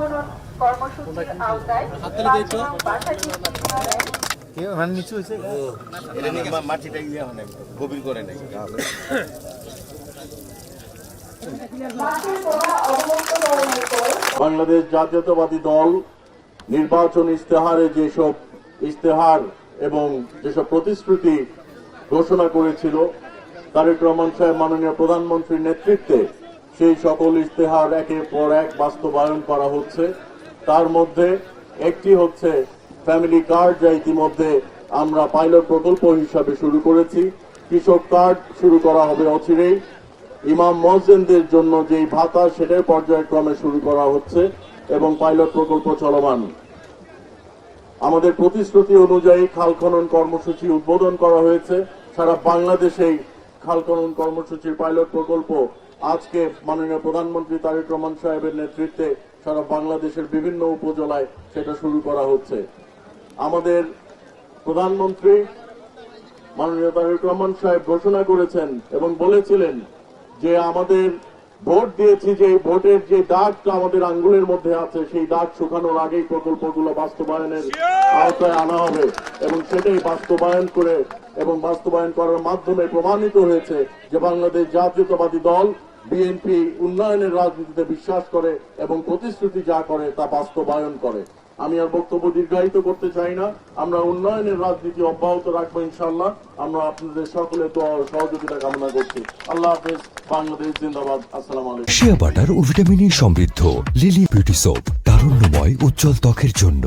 খনন কর্মসূচির আওতায় মাটিটা ইয়ে হয় গভীর করে নাই বাংলাদেশ জাতীয়তাবাদী দল নির্বাচন ইস্তেহারে যেসব ইস্তেহার এবং যেসব প্রতিশ্রুতি ঘোষণা করেছিল তারেক রহমান সাহেব মাননীয় প্রধানমন্ত্রীর নেতৃত্বে সেই সকল ইস্তেহার একের পর এক বাস্তবায়ন করা হচ্ছে। তার মধ্যে একটি হচ্ছে ফ্যামিলি কার্ড, যা ইতিমধ্যে আমরা পাইলট প্রকল্প হিসাবে শুরু করেছি। কৃষক কার্ড শুরু করা হবে অচিরেই। ইমাম মুয়াজ্জিনদের জন্য যেই ভাতা সেটাই পর্যায়ক্রমে শুরু করা হচ্ছে এবং পাইলট প্রকল্প চলমান। আমাদের প্রতিশ্রুতি অনুযায়ী খাল খনন কর্মসূচি উদ্বোধন করা হয়েছে। সারা বাংলাদেশেই খাল খনন কর্মসূচির পাইলট প্রকল্প আজকে মাননীয় প্রধানমন্ত্রী তারেক রহমান সাহেবের নেতৃত্বে সারা বাংলাদেশের বিভিন্ন উপজেলায় সেটা শুরু করা হচ্ছে। আমাদের প্রধানমন্ত্রী মাননীয় তারেক রহমান সাহেব ঘোষণা করেছেন এবং বলেছিলেন যে আমাদের ভোট দিয়েছি, যে ভোটের যে দাগটা আমাদের আঙ্গুলের মধ্যে আছে সেই দাগ শুকানোর আগেই প্রকল্পগুলো বাস্তবায়নের আওতায় আনা হবে এবং সেটাই বাস্তবায়ন করে এবং বাস্তবায়ন করার মাধ্যমে প্রমাণিত হয়েছে যে বাংলাদেশ জাতীয়তাবাদী দল বিএনপি উন্নয়নের রাজনীতিতে বিশ্বাস করে এবং প্রতিশ্রুতি যা করে তা বাস্তবায়ন করে। আমি আর বক্তব্য দীর্ঘায়িত করতে চাই না। আমরা উন্নয়নের রাজনীতি অব্যাহত রাখবো ইনশাআল্লাহ। আমরা আপনাদের সকলের দোয়া ও সহযোগিতা কামনা করছি। আল্লাহ হাফেজ। বাংলাদেশ জিন্দাবাদ। আসসালামু আলাইকুম। শিয়া বাটার ও ভিটামিন ই সমৃদ্ধ লিলি বিউটি সোপ, তারুণ্যময় উজ্জ্বল ত্বকের জন্য।